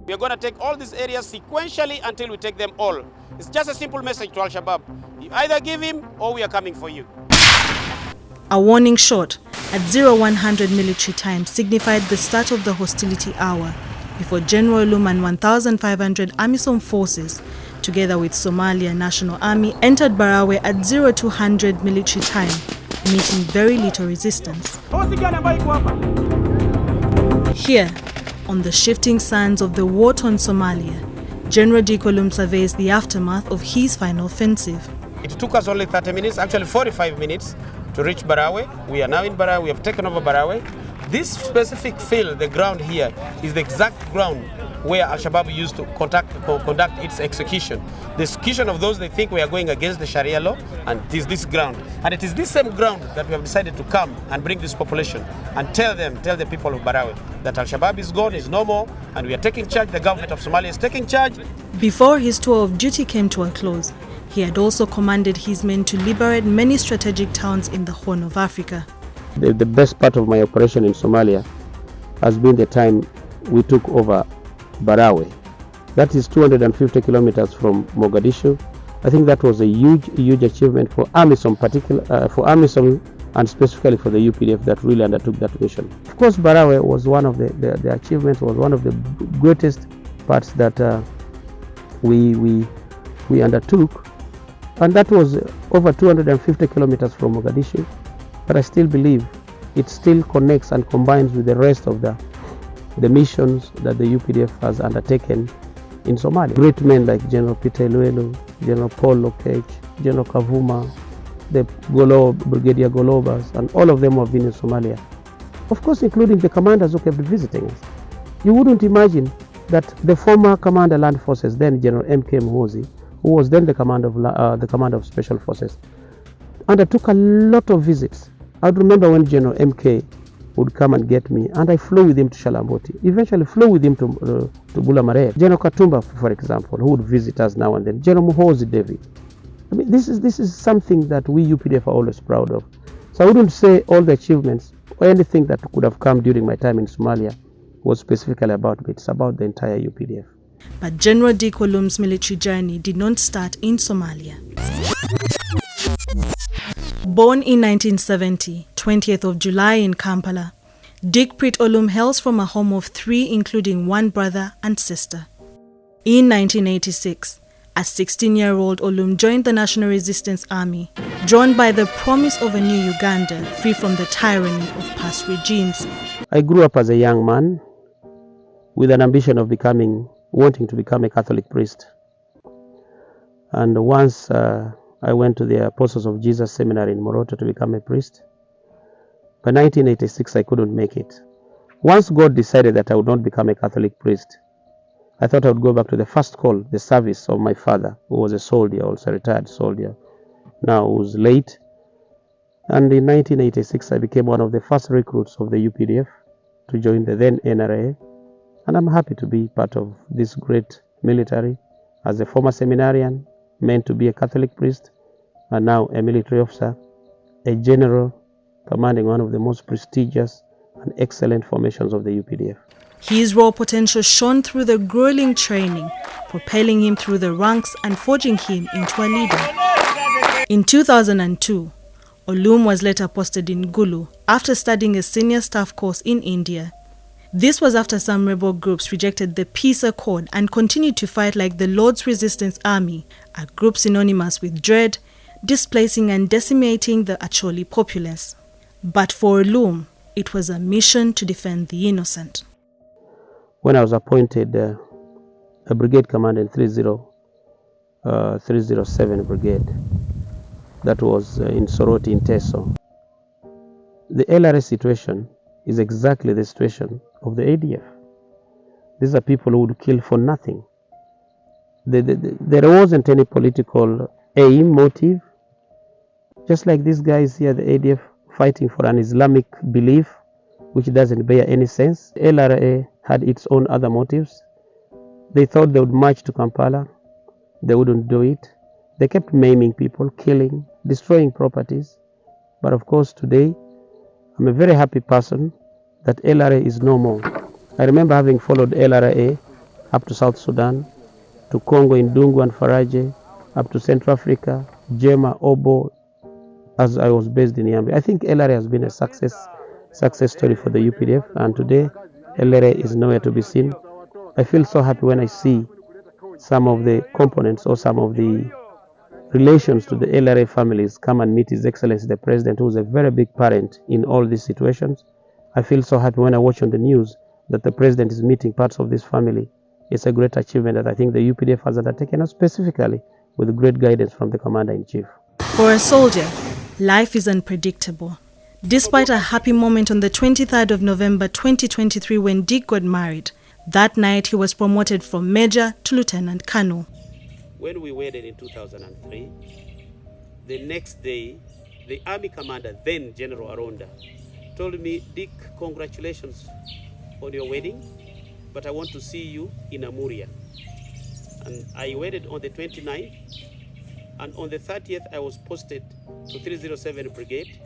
We are going to take all these areas sequentially until we take them all. It's just a simple message to Al-Shabaab. You either give him or we are coming for you. A warning shot at 0100 military time signified the start of the hostility hour before General Olum and 1,500 AMISOM forces, together with Somalia National Army, entered Barawe at 0200 military time, meeting very little resistance. Here, on the shifting sands of the war-torn Somalia, General Dick Olum surveys the aftermath of his final offensive. It took us only 30 minutes, actually 45 minutes, to reach Barawe. We are now in Barawe. We have taken over Barawe. This specific field, the ground here, is the exact ground where Al-Shabaab used to conduct its execution. The execution of those they think we are going against the Sharia law, and it is this ground. And it is this same ground that we have decided to come and bring this population and tell the people of Barawe that Al-Shabaab is gone, is no more, and we are taking charge. The government of Somalia is taking charge. Before his tour of duty came to a close, he had also commanded his men to liberate many strategic towns in the Horn of Africa. The best part of my operation in Somalia has been the time we took over Barawe. That is 250 kilometers from Mogadishu. I think that was a huge achievement for AMISOM, for AMISOM and specifically for the UPDF that really undertook that mission. Of course, Barawe was one of the achievements, was one of the greatest parts that we undertook, and that was over 250 kilometers from Mogadishu. But I still believe it still connects and combines with the rest of the missions that the UPDF has undertaken in Somalia. Great men like General Peter Luelu, General Paul Lokech, General Kavuma, the Brigadier Golobas, and all of them have been in Somalia. Of course, including the commanders who kept visiting us. You wouldn't imagine that the former Commander Land Forces, then General M.K. Muhoozi, who was then the commander of Special Forces, undertook a lot of visits. I remember when General M.K. would come and get me, and I flew with him to Shalamboti, eventually flew with him to Bulamare. General Katumba, for example, who would visit us now and then. General Muhoozi David. I mean, this is something that we UPDF are always proud of. So I wouldn't say all the achievements or anything that could have come during my time in Somalia was specifically about me. It's about the entire UPDF. But General Dick Olum's military journey did not start in Somalia. Born in 1970, 20th of July in Kampala, Dick Prit Olum hails from a home of 3, including 1 brother and sister. In 1986, a 16-year-old Olum joined the National Resistance Army, drawn by the promise of a new Uganda free from the tyranny of past regimes. I grew up as a young man with an ambition of wanting to become a Catholic priest. And once I went to the Apostles of Jesus Seminary in Moroto to become a priest. By 1986, I couldn't make it. Once God decided that I would not become a Catholic priest, I thought I would go back to the first call, the service of my father, who was a soldier, also a retired soldier, now who's late. And in 1986, I became one of the first recruits of the UPDF to join the then NRA. And I'm happy to be part of this great military as a former seminarian, meant to be a Catholic priest, and now a military officer, a general commanding one of the most prestigious and excellent formations of the UPDF. His raw potential shone through the grueling training, propelling him through the ranks and forging him into a leader. In 2002, Olum was later posted in Gulu after studying a senior staff course in India. This was after some rebel groups rejected the peace accord and continued to fight like the Lord's Resistance Army, a group synonymous with dread, displacing and decimating the Acholi populace. But for Olum, it was a mission to defend the innocent. When I was appointed a brigade commander in 307 Brigade, that was in Soroti in Teso, the LRA situation is exactly the situation of the ADF. These are people who would kill for nothing. There wasn't any political aim, motive. Just like these guys here, the ADF, fighting for an Islamic belief, which doesn't bear any sense. LRA had its own other motives. They thought they would march to Kampala. They wouldn't do it. They kept maiming people, killing, destroying properties. But of course today, I'm a very happy person that LRA is no more. I remember having followed LRA up to South Sudan, to Congo in Dungu and Faraje, up to Central Africa, Jema, Obo, as I was based in Yambi. I think LRA has been a success story for the UPDF, and today LRA is nowhere to be seen. I feel so happy when I see some of the components or some of the relations to the LRA families come and meet His Excellency the President, who is a very big parent in all these situations. I feel so happy when I watch on the news that the President is meeting parts of this family. It's a great achievement that I think the UPDF has undertaken, and specifically with great guidance from the Commander-in-Chief. For a soldier, life is unpredictable. Despite a happy moment on the 23rd of November 2023 when Dick got married, that night he was promoted from Major to Lieutenant Colonel. When we wedded in 2003, the next day, the Army Commander, then General Aronda, told me, Dick, congratulations on your wedding, but I want to see you in Amuria. And I wedded on the 29th, and on the 30th I was posted to 307 Brigade,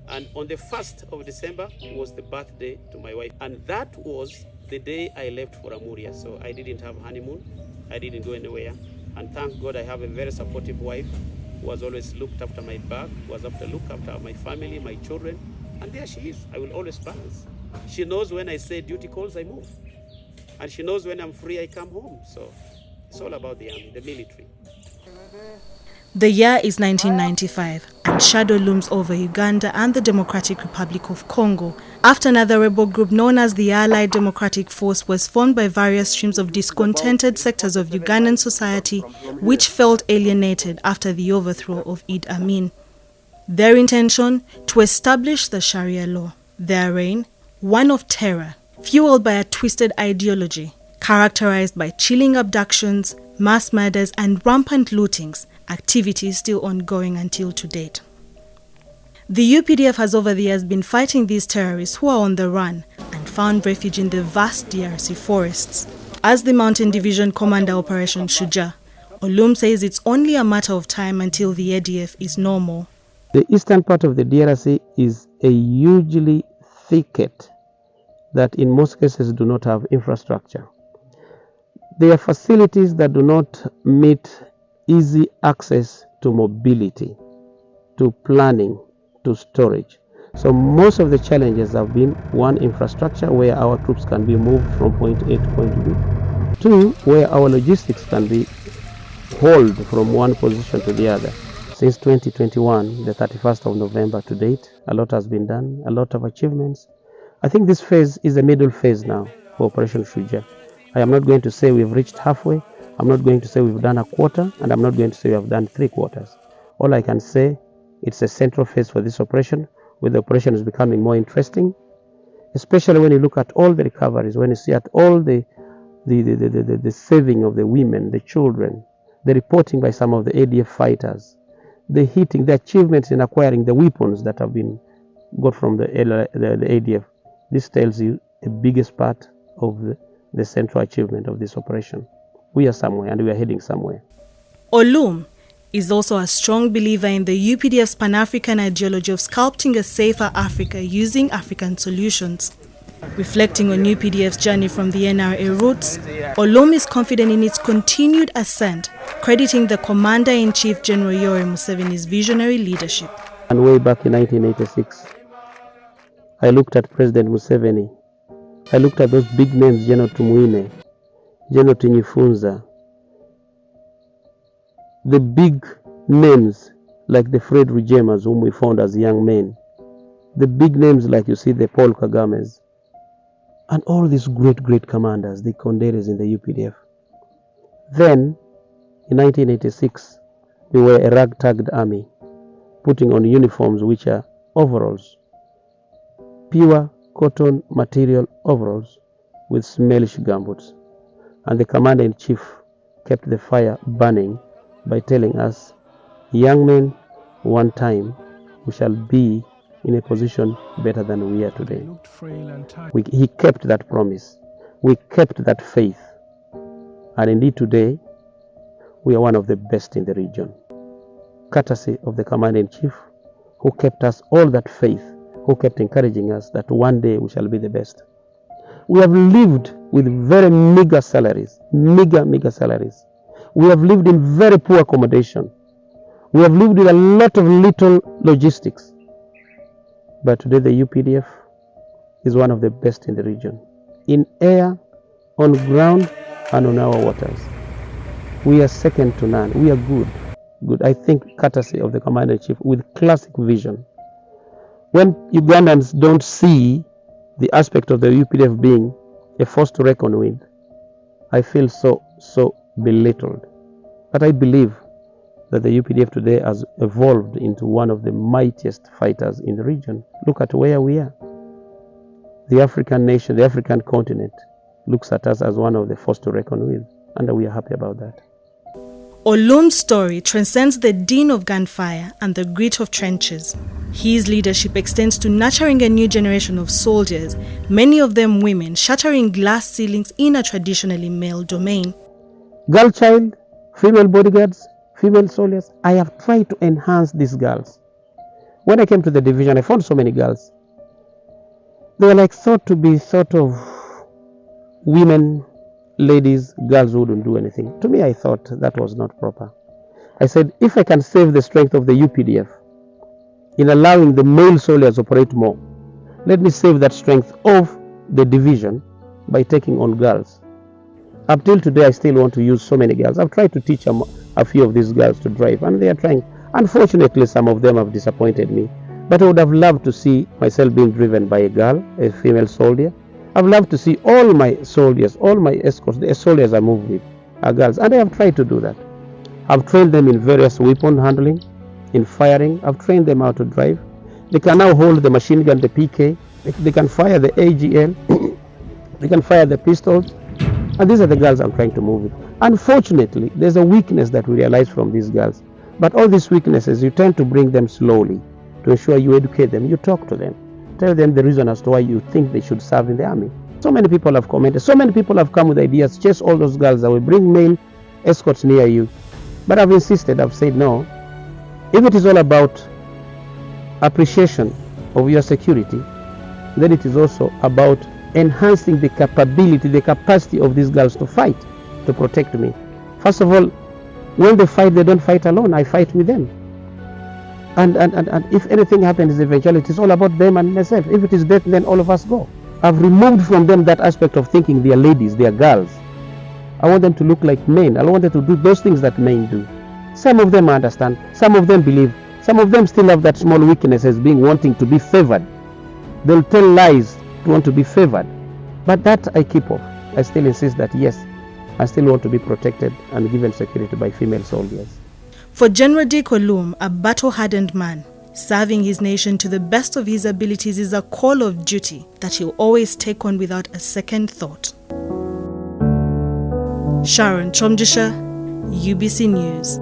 and on the 1st of December was the birthday to my wife, and that was the day I left for Amuria. So I didn't have honeymoon, I didn't go anywhere, and thank God I have a very supportive wife who has always looked after my back, who has looked after my family, my children, and there she is. I will always balance. She knows when I say duty calls, I move, and she knows when I'm free, I come home. So it's all about the army, the military. The year is 1995, and shadow looms over Uganda and the Democratic Republic of Congo after another rebel group known as the Allied Democratic Force was formed by various streams of discontented sectors of Ugandan society which felt alienated after the overthrow of Idi Amin. Their intention? To establish the Sharia law. Their reign? One of terror, fueled by a twisted ideology, characterized by chilling abductions, mass murders and rampant lootings, activities still ongoing until to date. The UPDF has over the years been fighting these terrorists who are on the run and found refuge in the vast DRC forests. As the Mountain Division Commander Operation Shujaa, Olum says it's only a matter of time until the ADF is normal. The eastern part of the DRC is a hugely thicket that in most cases do not have infrastructure. There are facilities that do not meet easy access to mobility, to planning, to storage. So most of the challenges have been, one, infrastructure where our troops can be moved from point A to point B. Two, where our logistics can be hauled from one position to the other. Since 2021, the 31st of November to date, a lot has been done, a lot of achievements. I think this phase is a middle phase now for Operation Shujaa. I am not going to say we've reached halfway, I'm not going to say we've done a quarter, and I'm not going to say we have done 3 quarters. All I can say, it's a central phase for this operation, where the operation is becoming more interesting, especially when you look at all the recoveries, when you see at all the saving of the women, the children, the reporting by some of the ADF fighters, the hitting, the achievements in acquiring the weapons that have been got from the ADF. This tells you the biggest part of the central achievement of this operation. We are somewhere and we are heading somewhere. Olum is also a strong believer in the UPDF's Pan-African ideology of sculpting a safer Africa using African solutions. Reflecting on UPDF's journey from the NRA roots, Olum is confident in its continued ascent, crediting the Commander-in-Chief General Yoweri Museveni's visionary leadership. And way back in 1986, I looked at President Museveni. I looked at those big names, General Tumuine, General Tinyifunza, the big names like the Fred Rugemas, whom we found as young men, the big names like you see the Paul Kagames, and all these great commanders, the Konderes in the UPDF. Then, in 1986, we were a ragtagged army, putting on uniforms which are overalls, pure cotton material overalls with smellish gumboots. And the Commander-in-Chief kept the fire burning by telling us, young men, one time we shall be in a position better than we are today. He kept that promise. We kept that faith. And indeed today, we are one of the best in the region. Courtesy of the Commander-in-Chief, who kept us all that faith, who kept encouraging us that one day we shall be the best. We have lived with very meager salaries, meager salaries. We have lived in very poor accommodation. We have lived with a lot of little logistics. But today the UPDF is one of the best in the region. In air, on ground, and on our waters. We are second to none. We are good. I think courtesy of the Commander-in-Chief with classic vision. When Ugandans don't see the aspect of the UPDF being a force to reckon with, I feel so belittled. But I believe that the UPDF today has evolved into one of the mightiest fighters in the region. Look at where we are. The African nation, the African continent, looks at us as one of the force to reckon with, and we are happy about that. Olum's story transcends the din of gunfire and the grit of trenches. His leadership extends to nurturing a new generation of soldiers, many of them women, shattering glass ceilings in a traditionally male domain. Girl child, female bodyguards, female soldiers, I have tried to enhance these girls. When I came to the division, I found so many girls. They were like thought to be sort of women, ladies, girls who wouldn't do anything. To me, I thought that was not proper. I said, if I can save the strength of the UPDF in allowing the male soldiers to operate more, let me save that strength of the division by taking on girls. Up till today, I still want to use so many girls. I've tried to teach a few of these girls to drive, and they are trying. Unfortunately, some of them have disappointed me. But I would have loved to see myself being driven by a girl, a female soldier. I've loved to see all my soldiers, all my escorts, the soldiers I move with are girls. And I have tried to do that. I've trained them in various weapon handling, in firing. I've trained them how to drive. They can now hold the machine gun, the PK. They can fire the AGL. They can fire the pistols. And these are the girls I'm trying to move with. Unfortunately, there's a weakness that we realize from these girls. But all these weaknesses, you tend to bring them slowly to ensure you educate them, you talk to them. Tell them the reason as to why you think they should serve in the army. So many people have commented. So many people have come with ideas. Chase all those girls away. Bring male escorts near you. But I've insisted. I've said no. If it is all about appreciation of your security, then it is also about enhancing the capability, the capacity of these girls to fight, to protect me. First of all, when they fight, they don't fight alone. I fight with them. And if anything happens eventually, it is all about them and myself. If it is death, then all of us go. I've removed from them that aspect of thinking they are ladies, they are girls. I want them to look like men. I want them to do those things that men do. Some of them understand. Some of them believe. Some of them still have that small weakness as being wanting to be favored. They'll tell lies to want to be favored. But that I keep off. I still insist that yes, I still want to be protected and given security by female soldiers. For General Dick Olum, a battle-hardened man, serving his nation to the best of his abilities is a call of duty that he'll always take on without a second thought. Sharon Chomjisha, UBC News.